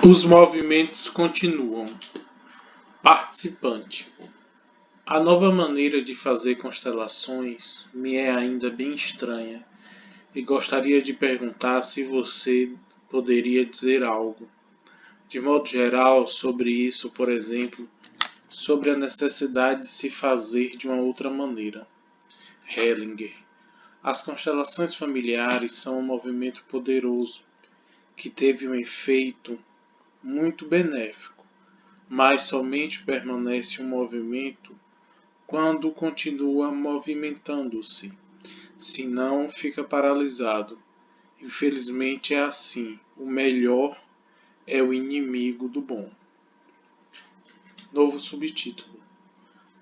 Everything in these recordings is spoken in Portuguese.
Os movimentos continuam. Participante. A nova maneira de fazer constelações me é ainda bem estranha e gostaria de perguntar se você poderia dizer algo, de modo geral, sobre isso, por exemplo, sobre a necessidade de se fazer de uma outra maneira. Hellinger. As constelações familiares são um movimento poderoso que teve um efeito muito benéfico, mas somente permanece um movimento quando continua movimentando-se, senão fica paralisado. Infelizmente é assim, o melhor é o inimigo do bom. Novo subtítulo: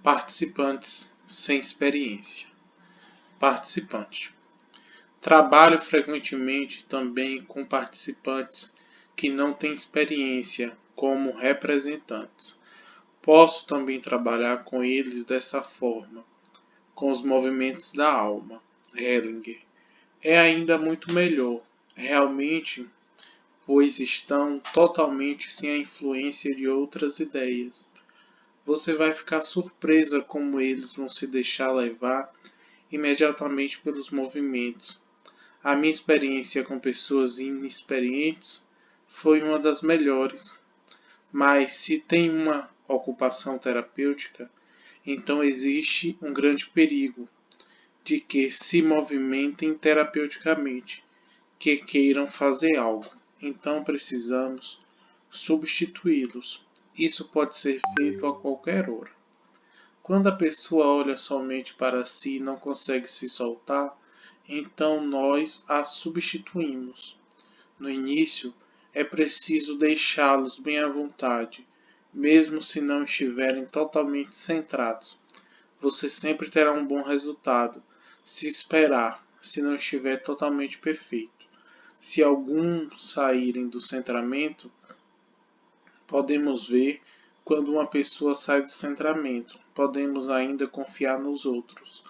Participantes sem experiência. Participante. Trabalho frequentemente também com participantes que não têm experiência como representantes. Posso também trabalhar com eles dessa forma, com os movimentos da alma. Hellinger. É ainda muito melhor, realmente, pois estão totalmente sem a influência de outras ideias. Você vai ficar surpresa como eles vão se deixar levar imediatamente pelos movimentos. A minha experiência com pessoas inexperientes foi uma das melhores, mas se tem uma ocupação terapêutica, então existe um grande perigo de que se movimentem terapeuticamente, que queiram fazer algo. Então precisamos substituí-los. Isso pode ser feito a qualquer hora. Quando a pessoa olha somente para si e não consegue se soltar, então nós a substituímos. No início, é preciso deixá-los bem à vontade, mesmo se não estiverem totalmente centrados. Você sempre terá um bom resultado, se esperar, se não estiver totalmente perfeito. Se alguns saírem do centramento, podemos ver quando uma pessoa sai do centramento. Podemos ainda confiar nos outros.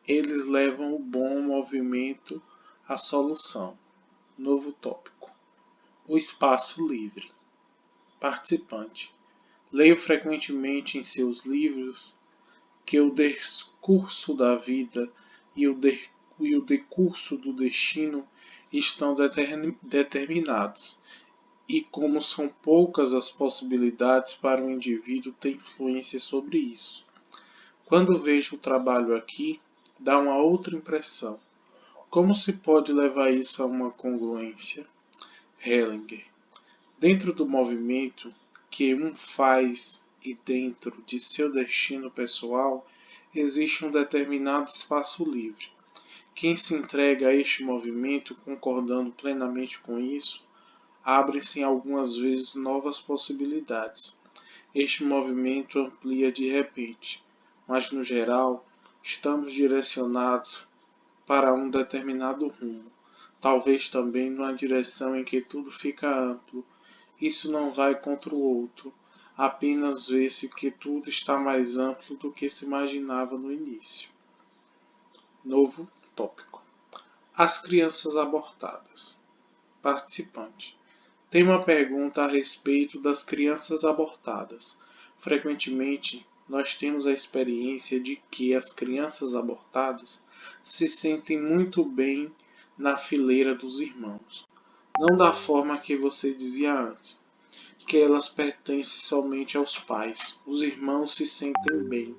Eles levam o bom movimento à solução. Novo tópico: o espaço livre. Participante. Leio frequentemente em seus livros que o discurso da vida e o decurso do destino estão determinados, e como são poucas as possibilidades para o indivíduo ter influência sobre isso. Quando vejo o trabalho aqui, dá uma outra impressão. Como se pode levar isso a uma congruência? Hellinger. Dentro do movimento que um faz e dentro de seu destino pessoal, existe um determinado espaço livre. Quem se entrega a este movimento, concordando plenamente com isso, abrem-se algumas vezes novas possibilidades. Este movimento amplia de repente, mas no geral, estamos direcionados para um determinado rumo, talvez também numa direção em que tudo fica amplo. Isso não vai contra o outro, apenas vê-se que tudo está mais amplo do que se imaginava no início. Novo tópico: as crianças abortadas. Participante. Tem uma pergunta a respeito das crianças abortadas. Frequentemente, nós temos a experiência de que as crianças abortadas se sentem muito bem na fileira dos irmãos. Não da forma que você dizia antes, que elas pertencem somente aos pais. Os irmãos se sentem bem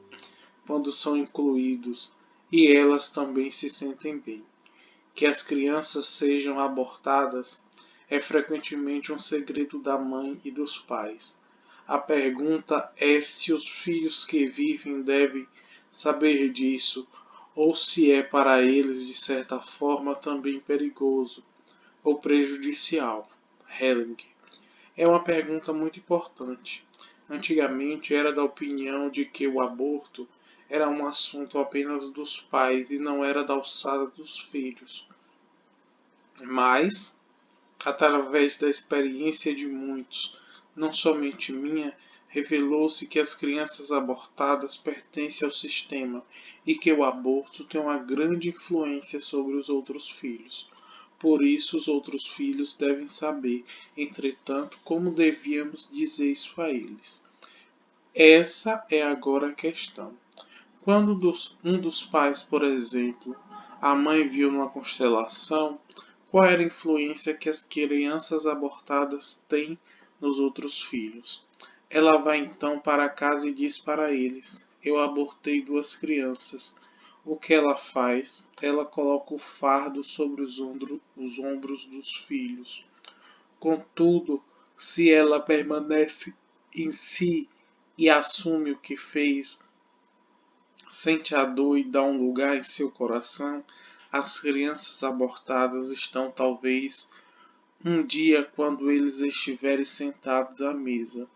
quando são incluídos e elas também se sentem bem. Que as crianças sejam abortadas é frequentemente um segredo da mãe e dos pais. A pergunta é se os filhos que vivem devem saber disso ou se é para eles de certa forma também perigoso ou prejudicial. Hellinger. É uma pergunta muito importante. Antigamente era da opinião de que o aborto era um assunto apenas dos pais e não era da alçada dos filhos. Mas, através da experiência de muitos, não somente minha, revelou-se que as crianças abortadas pertencem ao sistema e que o aborto tem uma grande influência sobre os outros filhos. Por isso os outros filhos devem saber, entretanto, como devíamos dizer isso a eles. Essa é agora a questão. Quando um dos pais, por exemplo, a mãe viu numa constelação, qual era a influência que as crianças abortadas têm nos outros filhos? Ela vai então para casa e diz para eles: Eu abortei 2 crianças. O que ela faz? Ela coloca o fardo sobre os ombros dos filhos. Contudo, se ela permanece em si e assume o que fez, sente a dor e dá um lugar em seu coração, as crianças abortadas estão talvez um dia quando eles estiverem sentados à mesa.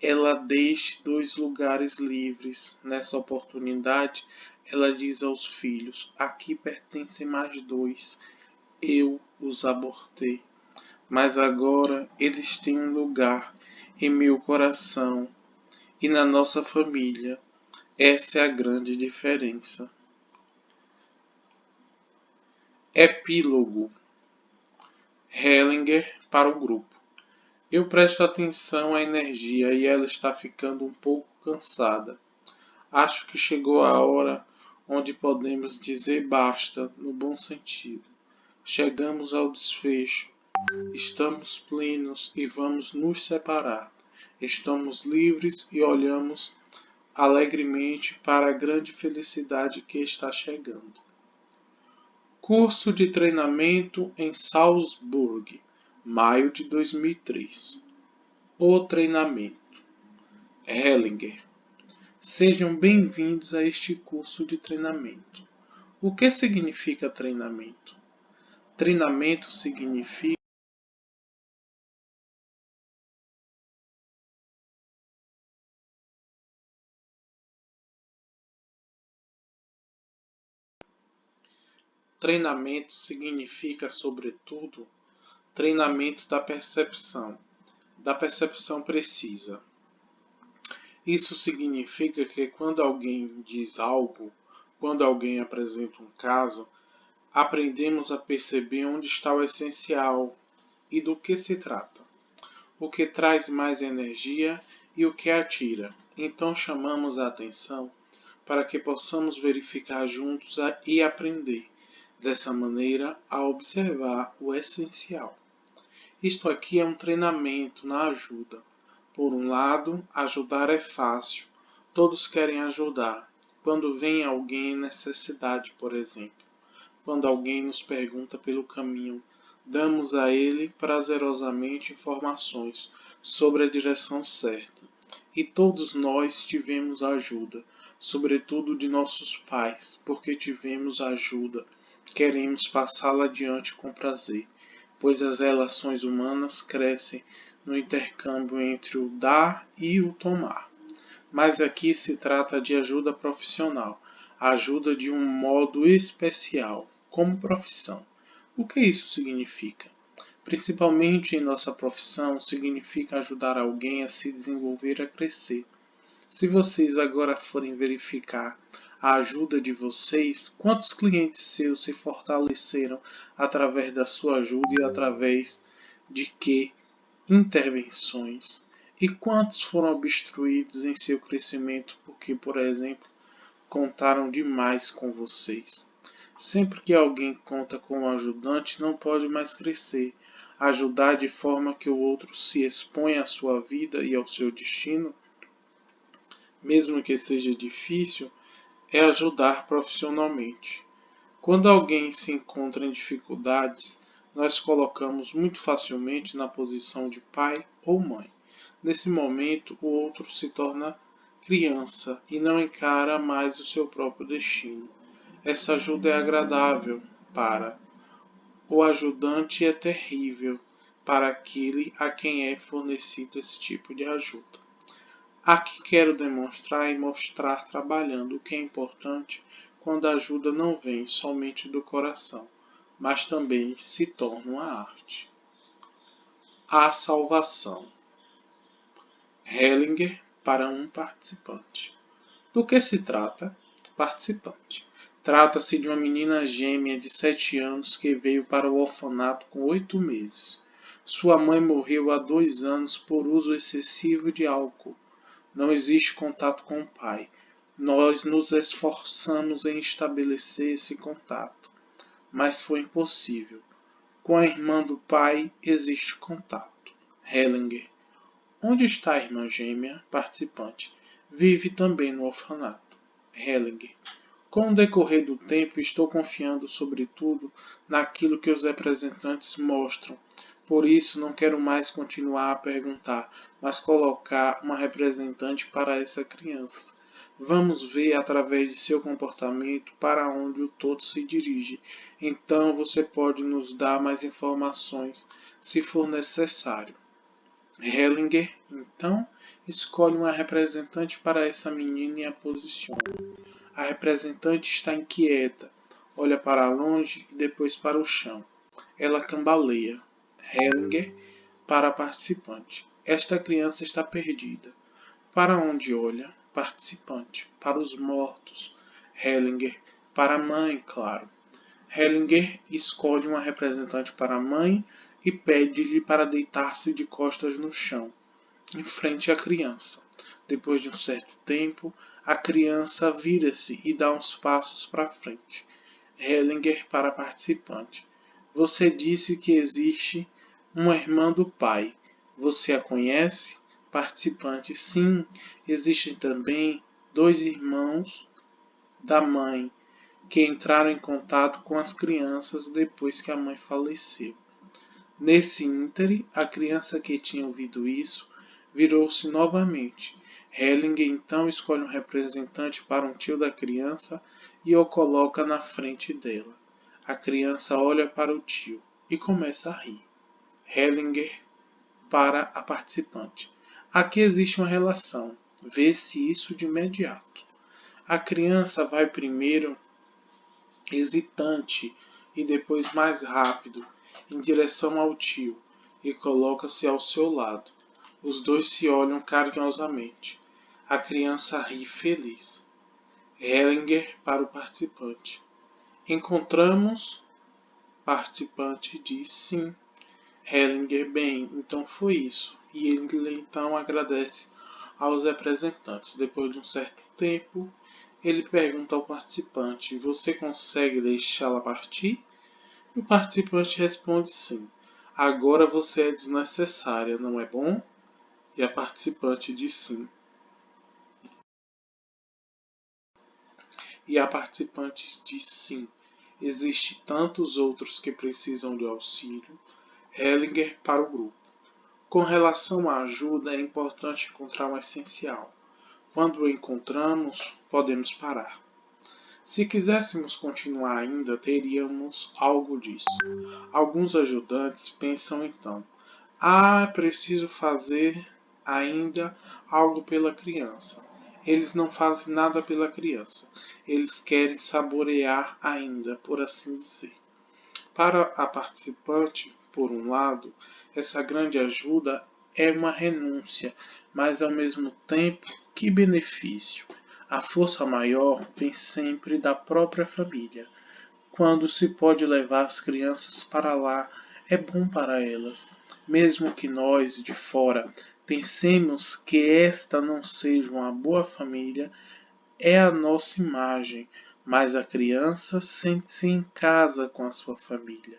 Ela deixe 2 lugares livres. Nessa oportunidade, ela diz aos filhos: Aqui pertencem mais 2. Eu os abortei. Mas agora eles têm um lugar em meu coração e na nossa família. Essa é a grande diferença. Epílogo. Hellinger para o grupo. Eu presto atenção à energia e ela está ficando um pouco cansada. Acho que chegou a hora onde podemos dizer basta, no bom sentido. Chegamos ao desfecho. Estamos plenos e vamos nos separar. Estamos livres e olhamos alegremente para a grande felicidade que está chegando. Curso de treinamento em Salzburg, maio de 2003. O treinamento. Hellinger. Sejam bem-vindos a este curso de treinamento. O que significa treinamento? Treinamento significa Treinamento significa, sobretudo, treinamento da percepção precisa. Isso significa que quando alguém diz algo, quando alguém apresenta um caso, aprendemos a perceber onde está o essencial e do que se trata, o que traz mais energia e o que atira. Então chamamos a atenção para que possamos verificar juntos e aprender, dessa maneira, a observar o essencial. Isto aqui é um treinamento na ajuda. Por um lado, ajudar é fácil. Todos querem ajudar. Quando vem alguém em necessidade, por exemplo. Quando alguém nos pergunta pelo caminho, damos a ele prazerosamente informações sobre a direção certa. E todos nós tivemos ajuda, sobretudo de nossos pais, porque tivemos ajuda. Queremos passá-la adiante com prazer, pois as relações humanas crescem no intercâmbio entre o dar e o tomar. Mas aqui se trata de ajuda profissional, ajuda de um modo especial, como profissão. O que isso significa? Principalmente em nossa profissão, significa ajudar alguém a se desenvolver, a crescer. Se vocês agora forem verificar a ajuda de vocês, quantos clientes seus se fortaleceram através da sua ajuda e através de que intervenções? E quantos foram obstruídos em seu crescimento porque, por exemplo, contaram demais com vocês? Sempre que alguém conta com um ajudante, não pode mais crescer. Ajudar de forma que o outro se exponha à sua vida e ao seu destino, mesmo que seja difícil, é ajudar profissionalmente. Quando alguém se encontra em dificuldades, nós colocamos muito facilmente na posição de pai ou mãe. Nesse momento, o outro se torna criança e não encara mais o seu próprio destino. Essa ajuda é agradável para o ajudante e é terrível para aquele a quem é fornecido esse tipo de ajuda. Aqui quero demonstrar e mostrar trabalhando o que é importante quando a ajuda não vem somente do coração, mas também se torna uma arte. A salvação. Hellinger para um participante. Do que se trata? Participante. Trata-se de uma menina gêmea de 7 anos que veio para o orfanato com 8 meses. Sua mãe morreu há 2 anos por uso excessivo de álcool. Não existe contato com o pai. Nós nos esforçamos em estabelecer esse contato, mas foi impossível. Com a irmã do pai existe contato. Hellinger. Onde está a irmã gêmea? Participante. Vive também no orfanato. Hellinger. Com o decorrer do tempo, estou confiando sobretudo naquilo que os representantes mostram. Por isso, não quero mais continuar a perguntar, mas colocar uma representante para essa criança. Vamos ver através de seu comportamento para onde o todo se dirige. Então você pode nos dar mais informações se for necessário. Hellinger, então, escolhe uma representante para essa menina e a posiciona. A representante está inquieta, olha para longe e depois para o chão. Ela cambaleia. Hellinger para a participante. Esta criança está perdida. Para onde olha? Participante. Para os mortos. Hellinger para a mãe, claro. Hellinger escolhe uma representante para a mãe e pede-lhe para deitar-se de costas no chão, em frente à criança. Depois de um certo tempo, a criança vira-se e dá uns passos para frente. Hellinger para a participante. Você disse que existe uma irmã do pai. Você a conhece? Participante. Sim, existem também 2 irmãos da mãe que entraram em contato com as crianças depois que a mãe faleceu. Nesse íntere, a criança que tinha ouvido isso virou-se novamente. Hellinger então escolhe um representante para um tio da criança e o coloca na frente dela. A criança olha para o tio e começa a rir. Hellinger para a participante. Aqui existe uma relação. Vê-se isso de imediato. A criança vai primeiro hesitante e depois mais rápido em direção ao tio e coloca-se ao seu lado. Os dois se olham carinhosamente. A criança ri feliz. Hellinger para o participante. Encontramos? Participante diz sim. Hellinger, bem, então foi isso. E ele então agradece aos representantes. Depois de um certo tempo, ele pergunta ao participante: você consegue deixá-la partir? E o participante responde sim. Agora você é desnecessária, não é bom? E a participante diz sim. E a participante diz sim. Existem tantos outros que precisam de auxílio. Hellinger para o grupo. Com relação à ajuda, é importante encontrar o essencial. Quando o encontramos, podemos parar. Se quiséssemos continuar ainda, teríamos algo disso. Alguns ajudantes pensam então: é preciso fazer ainda algo pela criança. Eles não fazem nada pela criança. Eles querem saborear ainda, por assim dizer. Para a participante, por um lado, essa grande ajuda é uma renúncia, mas ao mesmo tempo, que benefício! A força maior vem sempre da própria família. Quando se pode levar as crianças para lá, é bom para elas. Mesmo que nós, de fora, pensemos que esta não seja uma boa família, é a nossa imagem, mas a criança sente-se em casa com a sua família.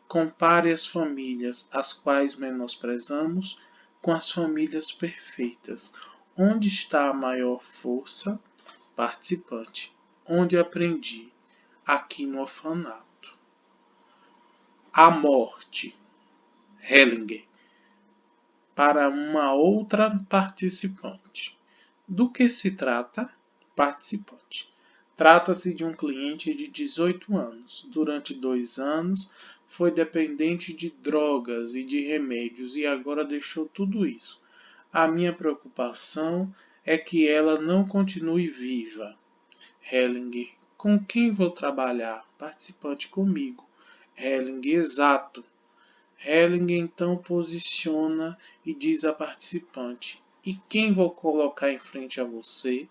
Compare as famílias as quais menosprezamos com as famílias perfeitas. Onde está a maior força? Participante. Onde aprendi? Aqui no orfanato. A morte. Hellinger. Para uma outra participante. Do que se trata? Participante. Trata-se de um cliente de 18 anos. Durante 2 anos foi dependente de drogas e de remédios e agora deixou tudo isso. A minha preocupação é que ela não continue viva. Hellinger. Com quem vou trabalhar? Participante comigo. Hellinger. Exato. Hellinger então posiciona e diz à participante: e quem vou colocar em frente a você?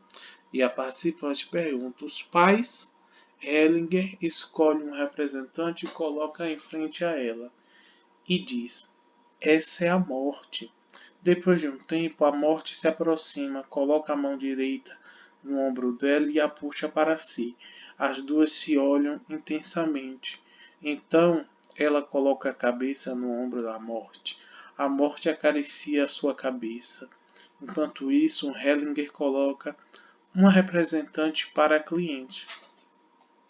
E a participante pergunta: os pais? Hellinger escolhe um representante e coloca em frente a ela e diz: essa é a morte. Depois de um tempo, a morte se aproxima, coloca a mão direita no ombro dela e a puxa para si. As duas se olham intensamente. Então, ela coloca a cabeça no ombro da morte. A morte acaricia a sua cabeça. Enquanto isso, Hellinger coloca uma representante para a cliente.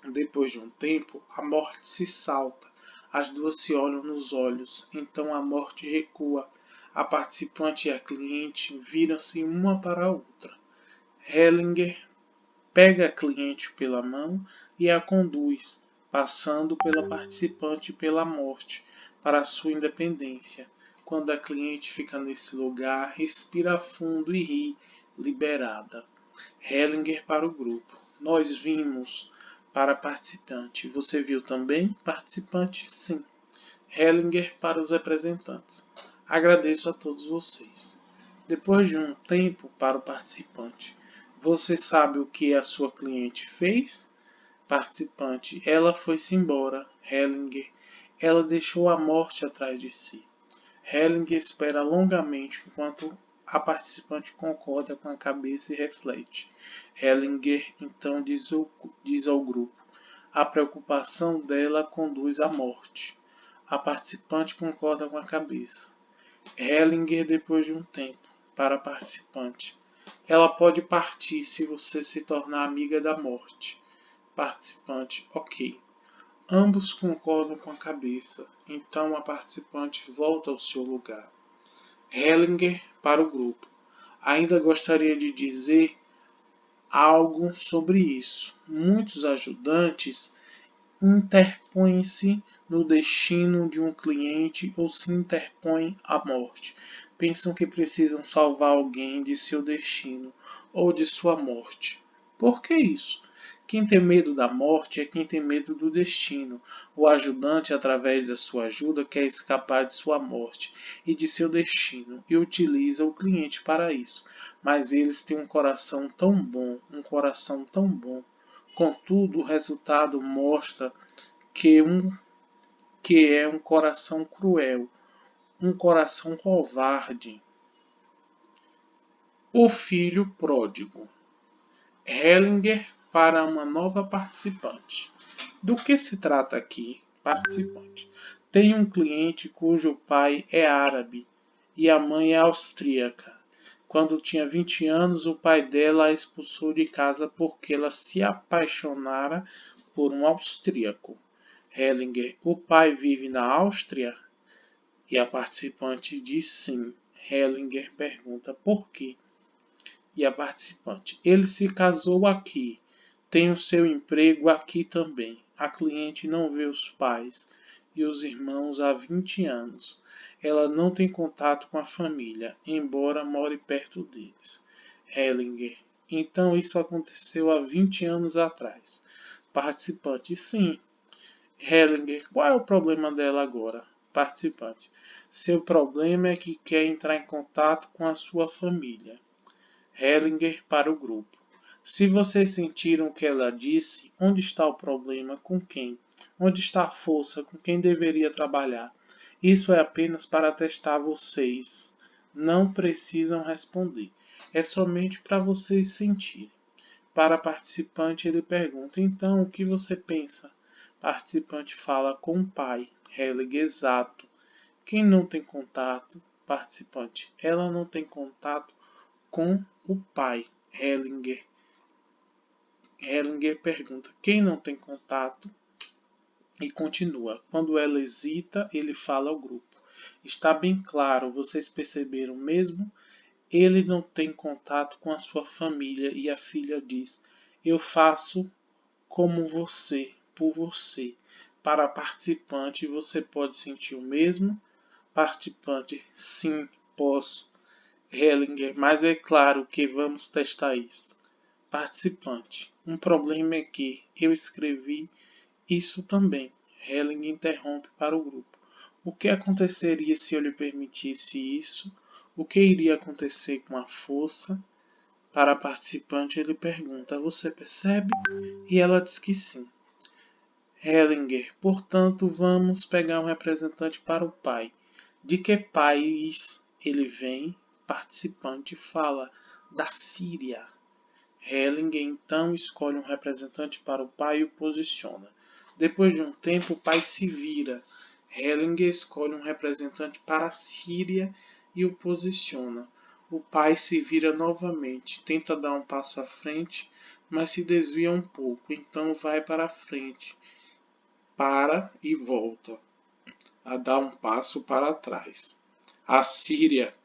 Depois de um tempo, a morte se salta. As duas se olham nos olhos. Então a morte recua. A participante e a cliente viram-se uma para a outra. Hellinger pega a cliente pela mão e a conduz, passando pela participante e pela morte, para a sua independência. Quando a cliente fica nesse lugar, respira fundo e ri, liberada. Hellinger para o grupo. Nós vimos. Para participante. Você viu também? Participante, sim. Hellinger para os representantes. Agradeço a todos vocês. Depois de um tempo para o participante. Você sabe o que a sua cliente fez? Participante. Ela foi-se embora. Hellinger. Ela deixou a morte atrás de si. Hellinger espera longamente enquanto a participante concorda com a cabeça e reflete. Hellinger então diz ao grupo: a preocupação dela conduz à morte. A participante concorda com a cabeça. Hellinger, depois de um tempo, para a participante: ela pode partir se você se tornar amiga da morte. Participante: ok. Ambos concordam com a cabeça, então a participante volta ao seu lugar. Hellinger para o grupo. Ainda gostaria de dizer algo sobre isso. Muitos ajudantes interpõem-se no destino de um cliente ou se interpõem à morte. Pensam que precisam salvar alguém de seu destino ou de sua morte. Por que isso? Quem tem medo da morte é quem tem medo do destino. O ajudante, através da sua ajuda, quer escapar de sua morte e de seu destino e utiliza o cliente para isso. Mas eles têm um coração tão bom, um coração tão bom. Contudo, o resultado mostra que é um coração cruel, um coração covarde. O filho pródigo. Hellinger para uma nova participante. Do que se trata aqui, participante? Tem um cliente cujo pai é árabe e a mãe é austríaca. Quando tinha 20 anos, o pai dela a expulsou de casa porque ela se apaixonara por um austríaco. Hellinger: o pai vive na Áustria? E a participante diz sim. Hellinger pergunta por quê? E a participante: ele se casou aqui. Tem o seu emprego aqui também. A cliente não vê os pais e os irmãos há 20 anos. Ela não tem contato com a família, embora more perto deles. Hellinger: então isso aconteceu há 20 anos atrás. Participante: sim. Hellinger: qual é o problema dela agora? Participante: seu problema é que quer entrar em contato com a sua família. Hellinger para o grupo. Se vocês sentiram o que ela disse, onde está o problema? Com quem? Onde está a força? Com quem deveria trabalhar? Isso é apenas para testar vocês. Não precisam responder. É somente para vocês sentirem. Para a participante, ele pergunta: então, o que você pensa? Participante fala com o pai. Hellinger: exato. Quem não tem contato? Participante: ela não tem contato com o pai. Hellinger pergunta: quem não tem contato? E continua. Quando ela hesita, ele fala ao grupo: está bem claro, vocês perceberam mesmo? Ele não tem contato com a sua família e a filha diz: eu faço como você, por você. Para a participante, você pode sentir o mesmo? Participante: sim, posso. Hellinger: mas é claro que vamos testar isso. Participante: um problema é que eu escrevi isso também. Hellinger interrompe para o grupo: o que aconteceria se eu lhe permitisse isso? O que iria acontecer com a força? Para a participante ele pergunta: você percebe? E ela diz que sim. Hellinger, portanto, vamos pegar um representante para o pai. De que país ele vem? Participante fala da Síria. Hellinger então escolhe um representante para o pai e o posiciona. Depois de um tempo, o pai se vira. Hellinger escolhe um representante para a Síria e o posiciona. O pai se vira novamente, tenta dar um passo à frente, mas se desvia um pouco, então vai para a frente, para e volta a dar um passo para trás. A Síria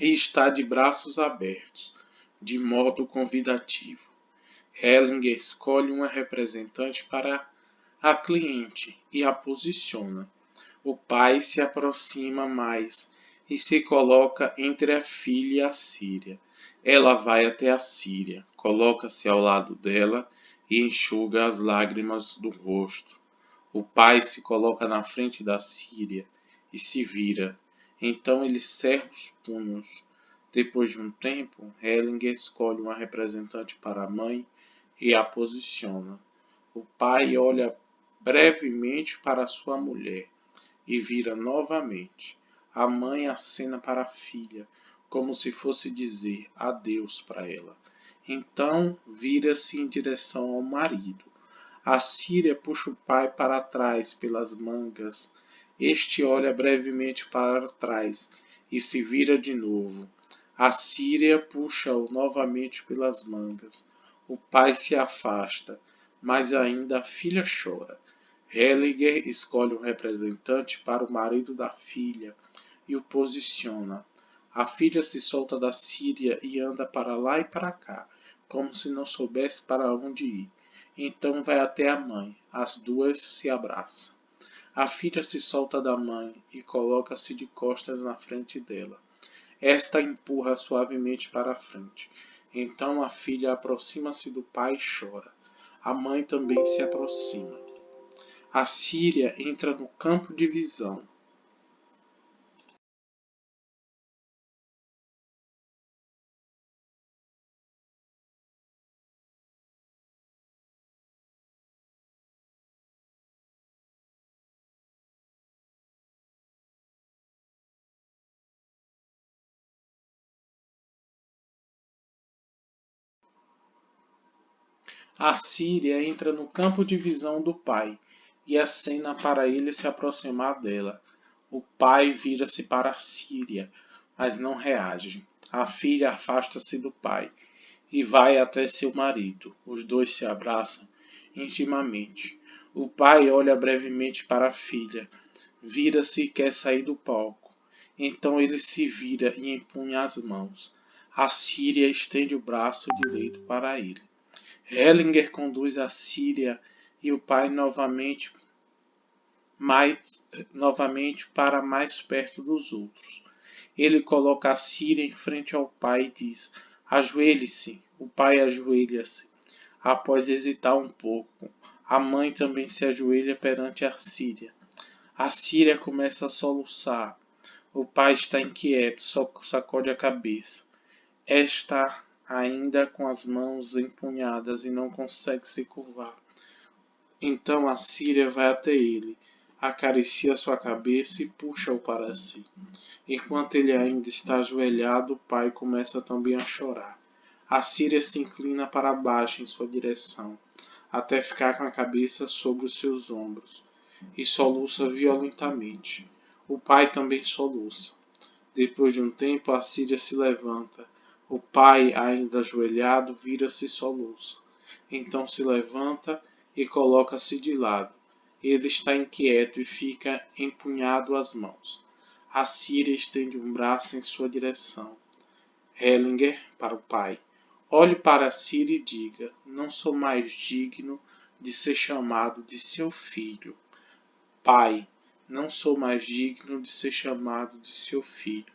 está de braços abertos, de modo convidativo. Hellinger escolhe uma representante para a cliente e a posiciona. O pai se aproxima mais e se coloca entre a filha e a Síria. Ela vai até a Síria, coloca-se ao lado dela e enxuga as lágrimas do rosto. O pai se coloca na frente da Síria e se vira. Então ele cerra os punhos. Depois de um tempo, Hellinger escolhe uma representante para a mãe e a posiciona. O pai olha brevemente para sua mulher e vira novamente. A mãe acena para a filha, como se fosse dizer adeus para ela. Então vira-se em direção ao marido. A Síria puxa o pai para trás pelas mangas. Este olha brevemente para trás e se vira de novo. A Síria puxa-o novamente pelas mangas. O pai se afasta, mas ainda a filha chora. Hellinger escolhe um representante para o marido da filha e o posiciona. A filha se solta da Síria e anda para lá e para cá, como se não soubesse para onde ir. Então vai até a mãe. As duas se abraçam. A filha se solta da mãe e coloca-se de costas na frente dela. Esta empurra suavemente para a frente. Então a filha aproxima-se do pai e chora. A mãe também se aproxima. A Síria entra no campo de visão. A Síria entra no campo de visão do pai e acena para ele se aproximar dela. O pai vira-se para a Síria, mas não reage. A filha afasta-se do pai e vai até seu marido. Os dois se abraçam intimamente. O pai olha brevemente para a filha, vira-se e quer sair do palco. Então ele se vira e empunha as mãos. A Síria estende o braço direito para ele. Hellinger conduz a Síria e o pai novamente para mais perto dos outros. Ele coloca a Síria em frente ao pai e diz: ajoelhe-se. O pai ajoelha-se. Após hesitar um pouco, a mãe também se ajoelha perante a Síria. A Síria começa a soluçar. O pai está inquieto, só sacode a cabeça. Está ainda com as mãos empunhadas e não consegue se curvar. Então a Síria vai até ele, acaricia sua cabeça e puxa-o para si. Enquanto ele ainda está ajoelhado, o pai começa também a chorar. A Síria se inclina para baixo em sua direção, até ficar com a cabeça sobre os seus ombros, e soluça violentamente. O pai também soluça. Depois de um tempo, a Síria se levanta. O pai, ainda ajoelhado, vira-se e soluça. Então se levanta e coloca-se de lado. Ele está inquieto e fica empunhado as mãos. A Síria estende um braço em sua direção. Hellinger para o pai. Olhe para a Síria e diga: não sou mais digno de ser chamado de seu filho. Pai, não sou mais digno de ser chamado de seu filho.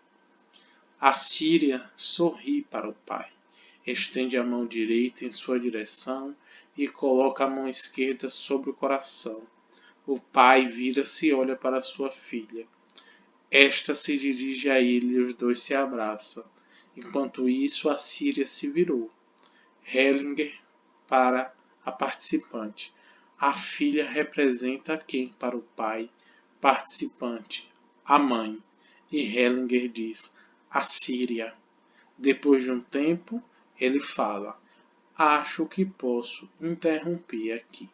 A Síria sorri para o pai, estende a mão direita em sua direção e coloca a mão esquerda sobre o coração. O pai vira-se e olha para sua filha. Esta se dirige a ele e os dois se abraçam. Enquanto isso, a Síria se virou. Hellinger para a participante. A filha representa quem para o pai? Participante: a mãe. E Hellinger diz: a Síria. Depois de um tempo, ele fala: acho que posso interromper aqui.